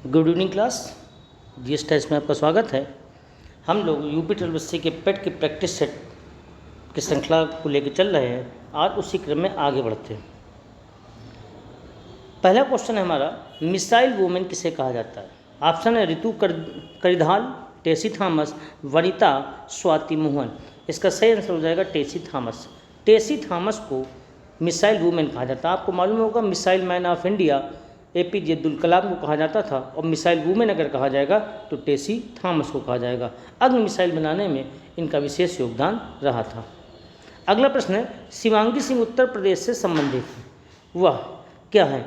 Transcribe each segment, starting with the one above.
Good evening class. GS test में आपका स्वागत है। हम लोग यूपी ट्रिपल के पेट की प्रैक्टिस सेट की श्रृंखला को लेकर चल रहे हैं। आज उसी क्रम में आगे बढ़ते हैं। पहला क्वेश्चन है हमारा, मिसाइल वुमेन किसे कहा जाता है? ऑप्शन है रितु करिधाल, टेसी थॉमस, वनिता स्वाति मोहन। इसका सही आंसर हो जाएगा टेसी थॉमस। टेसी थॉमस को मिसाइल वुमेन कहा जाता है। आपको मालूम होगा missile man of India APJ Abdul Kalam को कहा जाता था, और मिसाइल वुमेन अगर कहा जाएगा तो टेसी थॉमस को कहा जाएगा। अग्नि मिसाइल बनाने में इनका विशेष योगदान रहा था। अगला प्रश्न है, शिवांगी सिंह उत्तर प्रदेश से संबंधित है, वह क्या है?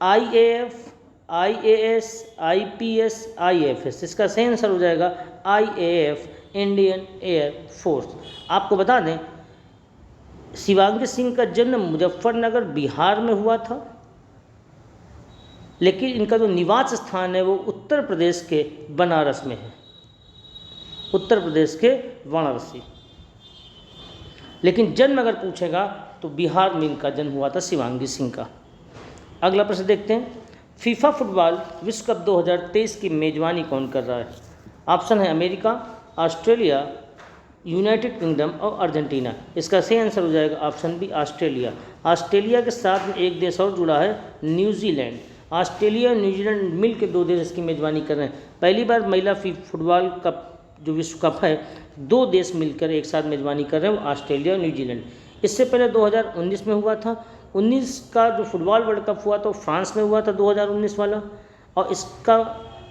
IAF, IAS, IPS, IFS. इसका सही आंसर हो जाएगा आईएएफ, इंडियन एयर फोर्स। आपको बता दें शिवांगी सिंह का जन्म मुजफ्फरनगर बिहार में हुआ था, लेकिन इनका जो निवास स्थान है वो उत्तर प्रदेश के बनारस में है, उत्तर प्रदेश के वाराणसी। लेकिन जन्म अगर पूछेगा तो बिहार में इनका जन्म हुआ था शिवांगी सिंह का। अगला प्रश्न देखते हैं, फीफा फुटबॉल विश्व कप 2023 की मेजबानी कौन कर रहा है? ऑप्शन है अमेरिका, ऑस्ट्रेलिया, यूनाइटेड किंगडम और अर्जेंटीना। इसका सही आंसर हो जाएगा ऑप्शन बी ऑस्ट्रेलिया। ऑस्ट्रेलिया के साथ में एक देश और जुड़ा है, न्यूजीलैंड। ऑस्ट्रेलिया और न्यूजीलैंड मिल के दो देश इसकी मेजबानी कर रहे हैं। पहली बार महिला फुटबॉल कप जो विश्व कप है दो देश मिलकर एक साथ मेजबानी कर रहे हैं, वो ऑस्ट्रेलिया और न्यूजीलैंड। इससे पहले 2019 में हुआ था। 19 का जो फुटबॉल वर्ल्ड कप हुआ था फ्रांस में हुआ था 2019 वाला, और इसका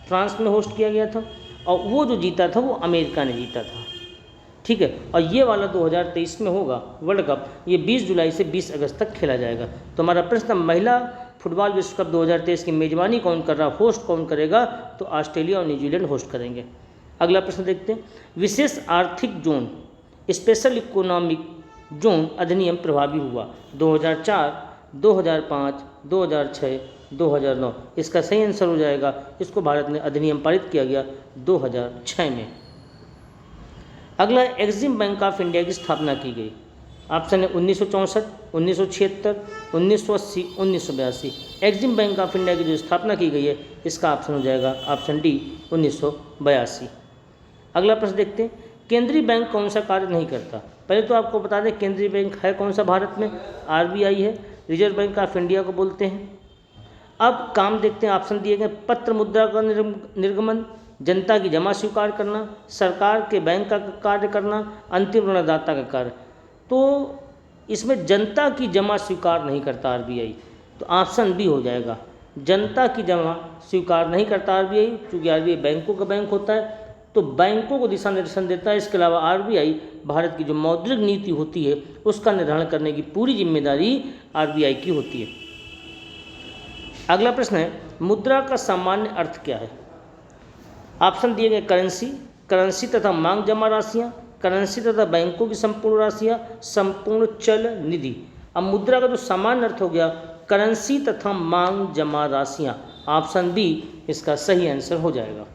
फ्रांस में होस्ट किया गया था, और वो जो जीता था वो अमेरिका ने जीता था। ठीक है, और ये वाला 2023 में होगा वर्ल्ड कप, ये 20 जुलाई से 20 अगस्त तक खेला जाएगा। तो हमारा प्रश्न, महिला फुटबॉल विश्व कप 2023 की मेजबानी कौन कर रहा, होस्ट कौन करेगा? तो ऑस्ट्रेलिया और न्यूजीलैंड होस्ट करेंगे। अगला प्रश्न देखते हैं, विशेष आर्थिक जोन स्पेशल इकोनॉमिक जोन अधिनियम प्रभावी हुआ 2004, 2005, 2006, 2009। इसका सही आंसर हो जाएगा, इसको भारत ने अधिनियम पारित किया गया 2006 में। अगला, एग्जिम बैंक ऑफ इंडिया की स्थापना की गई। ऑप्शन है 1964, 1976, 1980, 1982। एग्जिम बैंक ऑफ इंडिया की जो स्थापना की गई है इसका ऑप्शन हो जाएगा ऑप्शन डी 1982। अगला प्रश्न देखते हैं, केंद्रीय बैंक कौन सा कार्य नहीं करता? पहले तो आपको बता दें केंद्रीय बैंक है कौन सा भारत में, आरबीआई है, रिजर्व बैंक ऑफ इंडिया को बोलते हैं। अब काम देखते हैं, ऑप्शन दिए गए, पत्र मुद्रा का निर्गमन, जनता की जमा स्वीकार करना, सरकार के बैंक का कार्य करना, अंतिम ऋणदाता का कार्य। तो इसमें जनता की जमा स्वीकार नहीं करता आरबीआई, तो ऑप्शन बी हो जाएगा, जनता की जमा स्वीकार नहीं करता आरबीआई, क्योंकि आरबीआई बैंकों का बैंक होता है, तो बैंकों को दिशा निर्देशन देता है। इसके अलावा आरबीआई भारत की जो मौद्रिक नीति होती है उसका निर्धारण करने की पूरी जिम्मेदारी आरबीआई की होती है। अगला प्रश्न है, मुद्रा का सामान्य अर्थ क्या है? ऑप्शन दिए गए, करेंसी, करेंसी तथा मांग जमा राशियाँ, करेंसी तथा बैंकों की संपूर्ण राशियाँ, संपूर्ण चल निधि। अब मुद्रा का जो सामान्य अर्थ हो गया करेंसी तथा मांग जमा राशियाँ, ऑप्शन बी इसका सही आंसर हो जाएगा।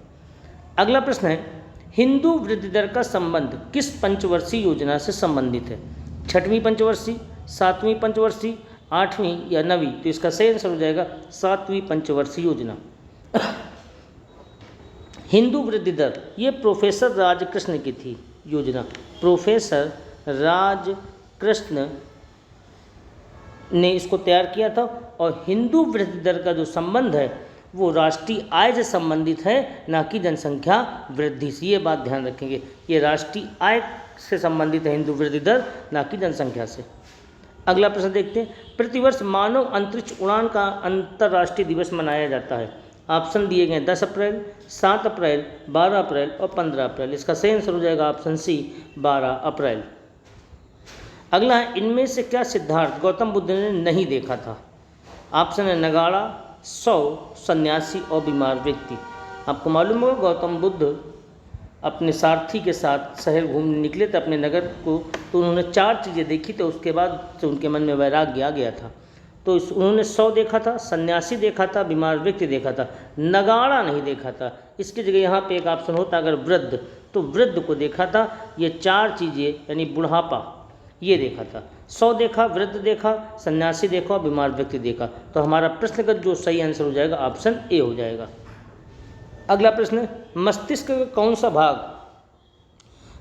अगला प्रश्न है, हिंदू वृद्धि दर का संबंध किस पंचवर्षीय योजना से संबंधित है? 6वीं पंचवर्षीय, 7वीं पंचवर्षीय, 8वीं या 9वीं? तो इसका सही आंसर हो जाएगा 7वीं पंचवर्षीय योजना। हिंदू वृद्धि दर ये प्रोफेसर राजकृष्ण की थी योजना, प्रोफेसर राजकृष्ण ने इसको तैयार किया था। और हिंदू वृद्धि दर का जो संबंध है वो राष्ट्रीय आय से संबंधित है, ना कि जनसंख्या वृद्धि से। ये बात ध्यान रखेंगे, ये राष्ट्रीय आय से संबंधित है हिंदू वृद्धि दर, ना कि जनसंख्या से। अगला प्रश्न देखते हैं, प्रतिवर्ष मानव अंतरिक्ष उड़ान का अंतर्राष्ट्रीय दिवस मनाया जाता है। ऑप्शन दिए गए 10 अप्रैल, 7 अप्रैल, 12 अप्रैल और 15 अप्रैल। इसका सही आंसर हो जाएगा ऑप्शन सी 12 अप्रैल। अगला है, इनमें से क्या सिद्धार्थ गौतम बुद्ध ने नहीं देखा था? ऑप्शन है नगाड़ा, 100, सन्यासी और बीमार व्यक्ति। आपको मालूम होगा गौतम बुद्ध अपने सारथी के साथ शहर घूमने निकले थे अपने नगर को, तो उन्होंने 4 चीज़ें देखी थी, उसके बाद से उनके मन में वैराग्य आ गया था। तो उन्होंने 100 देखा था, सन्यासी देखा था, बीमार व्यक्ति देखा था, नगाड़ा नहीं देखा था। इसकी जगह यहाँ पे एक ऑप्शन होता अगर वृद्ध, तो वृद्ध को देखा था। ये 4 चीज़ें यानी बुढ़ापा ये देखा था, 100 देखा, वृद्ध देखा, सन्यासी देखा और बीमार व्यक्ति देखा। तो हमारा प्रश्न का जो सही आंसर हो जाएगा ऑप्शन ए हो जाएगा। अगला प्रश्न है, मस्तिष्क का कौन सा भाग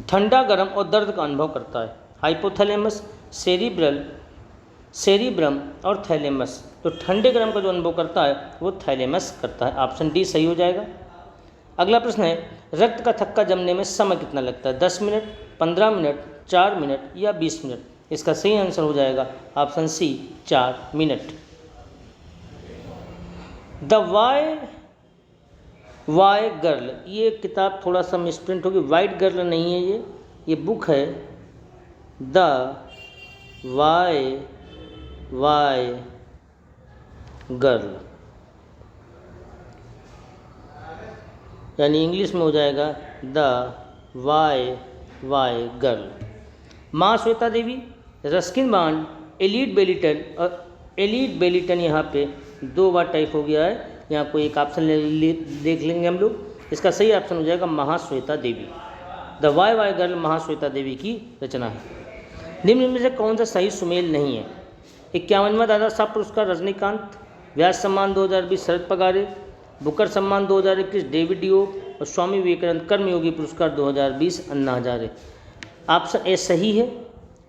ठंडा, गर्म और दर्द का अनुभव करता है? हाइपोथैलेमस, सेरिब्रम और थैलेमस। तो ठंडे गर्म का जो अनुभव करता है वो थैलेमस करता है। ऑप्शन डी सही हो जाएगा। अगला प्रश्न है, रक्त का थक्का जमने में समय कितना लगता है? 10 मिनट, 15 मिनट, 4 मिनट या 20 मिनट? इसका सही आंसर हो जाएगा option C 4 minute. The Y girl, ये किताब थोड़ा सा मिसप्रिंट होगी, वाइट गर्ल नहीं है ये बुक है द वाई गर्ल, यानी इंग्लिश में हो जाएगा द वाई गर्ल। माँ श्वेता देवी, रस्किन बॉन्ड, एलीट बेलिटन, और एलीट बेलिटन यहाँ पे 2 बार टाइप हो गया है, यहाँ कोई एक ऑप्शन देख लेंगे हम लोग। इसका सही ऑप्शन हो जाएगा महाश्वेता देवी। द वाई गर्ल महाश्वेता देवी की रचना है। निम्न में से कौन सा सही सुमेल नहीं है? 51वां दादा साहब पुरस्कार रजनीकांत, व्यास सम्मान 2020 शरद पगारे, बुकर सम्मान 2021 डेविड डियोप और स्वामी विवेकानंद कर्मयोगी पुरस्कार 2020 अन्ना हजारे। ऑप्शन ए सही है,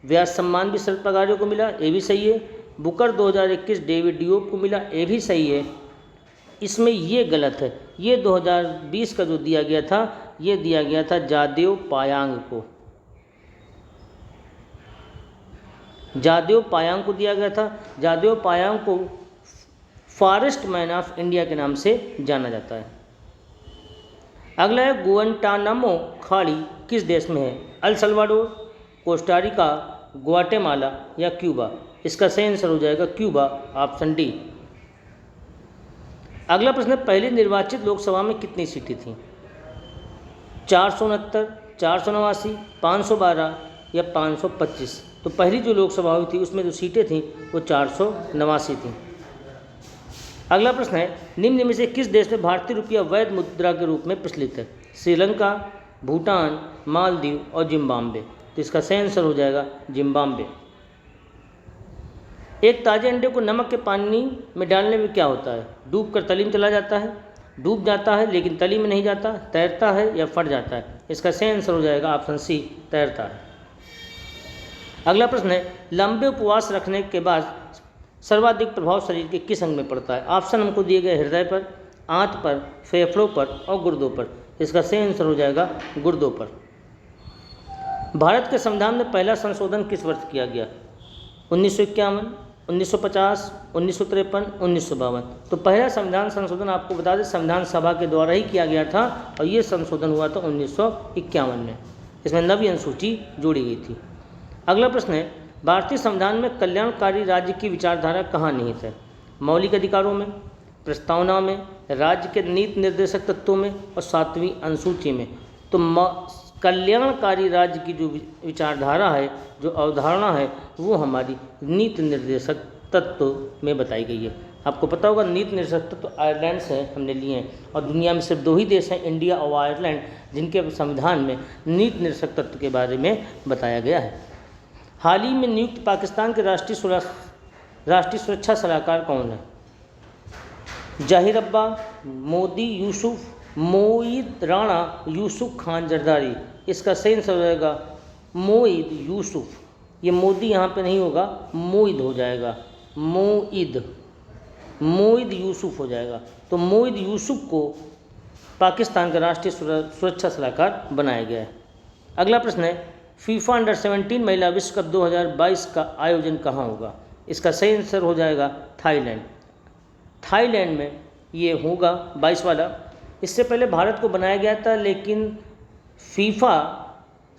व्यास सम्मान भी शरद पगारे को मिला, ये भी सही है। बुकर 2021 डेविड डियोप को मिला, ये भी सही है। इसमें ये गलत है, ये 2020 का जो दिया गया था ये दिया गया था जादेव पायांग को, जादेव पायांग को दिया गया था। जादेव पायांग को फॉरेस्ट मैन ऑफ इंडिया के नाम से जाना जाता है। अगला है, गुआंटानामो खाड़ी किस देश में है? अल सल्वाडोर, कोस्टारिका, ग्वाटेमाला या क्यूबा? इसका सही आंसर हो जाएगा क्यूबा, ऑप्शन डी। अगला प्रश्न है, पहली निर्वाचित लोकसभा में कितनी सीटें थीं? 469, 489, 512 या 525? तो पहली जो लोकसभा हुई थी उसमें जो सीटें थीं वो 489 थीं। अगला प्रश्न है, निम्न में से किस देश में भारतीय रुपया वैध मुद्रा के रूप में प्रचलित है? श्रीलंका, भूटान, मालदीव और जिम्बाब्वे? तो इसका सही आंसर हो जाएगा जिम्बाब्वे। एक ताजे अंडे को नमक के पानी में डालने में क्या होता है? डूबकर तली में चला जाता है, डूब जाता है लेकिन तली में नहीं जाता, तैरता है या फट जाता है? इसका सही आंसर हो जाएगा ऑप्शन सी तैरता है। अगला प्रश्न है, लंबे उपवास रखने के बाद सर्वाधिक प्रभाव शरीर के किस अंग में पड़ता है? ऑप्शन हमको दिए गए हृदय पर, आंत पर, फेफड़ों पर और गुर्दों पर। इसका सही आंसर हो जाएगा गुर्दों पर। भारत के संविधान में पहला संशोधन किस वर्ष किया गया? 1951, 1950, 1953, 1952? तो पहला संविधान संशोधन आपको बता दें संविधान सभा के द्वारा ही किया गया था और ये संशोधन हुआ था 1951 में। इसमें नवी अनुसूची जोड़ी गई थी। अगला प्रश्न है, भारतीय संविधान में कल्याणकारी राज्य की विचारधारा कहाँ निहित है? मौलिक अधिकारों में, प्रस्तावना में, राज्य के नीति निर्देशक तत्वों में और 7वीं अनुसूची में? तो कल्याणकारी राज्य की जो विचारधारा है, जो अवधारणा है, वो हमारी नीति निर्देशक तत्व में बताई गई है। आपको पता होगा नीति निर्देशक तत्व आयरलैंड से हमने लिए हैं और दुनिया में सिर्फ 2 ही देश हैं, इंडिया और आयरलैंड, जिनके संविधान में नीति निर्देशक तत्व के बारे में बताया गया है। हाल ही में नियुक्त पाकिस्तान के राष्ट्रीय सुरक्षा सलाहकार कौन है? जाहिर अब्बा, मोदी यूसुफ, मोईद राणा, यूसुफ खान जरदारी? इसका सही आंसर हो जाएगा मोईद यूसुफ। ये मोदी यहाँ पे नहीं होगा, मोईद हो जाएगा, मोईद यूसुफ हो जाएगा। तो मोईद यूसुफ को पाकिस्तान का राष्ट्रीय सुरक्षा सलाहकार बनाया गया है। अगला प्रश्न है, फीफा अंडर 17 महिला विश्व कप 2022 का आयोजन कहाँ होगा? इसका सही आंसर हो जाएगा थाईलैंड। थाईलैंड में ये होगा 22 वाला। इससे पहले भारत को बनाया गया था लेकिन फीफा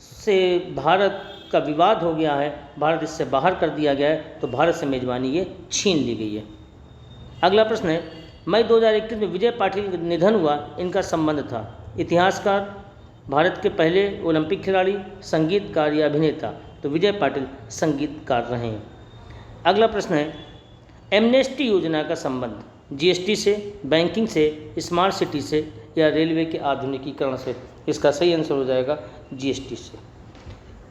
से भारत का विवाद हो गया है, भारत इससे बाहर कर दिया गया है, तो भारत से मेज़बानी ये छीन ली गई है। अगला प्रश्न है, मई 2021 में विजय पाटिल का निधन हुआ, इनका संबंध था? इतिहासकार, भारत के पहले ओलंपिक खिलाड़ी, संगीतकार या अभिनेता? तो विजय पाटिल संगीतकार रहे हैं। अगला प्रश्न है, एमनेस्टी योजना का संबंध जीएसटी से, बैंकिंग से, स्मार्ट सिटी से या रेलवे के आधुनिकीकरण से? इसका सही आंसर हो जाएगा जीएसटी से।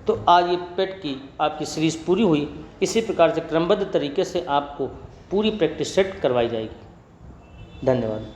तो आज ये पेट की आपकी सीरीज़ पूरी हुई। इसी प्रकार से क्रमबद्ध तरीके से आपको पूरी प्रैक्टिस सेट करवाई जाएगी। धन्यवाद।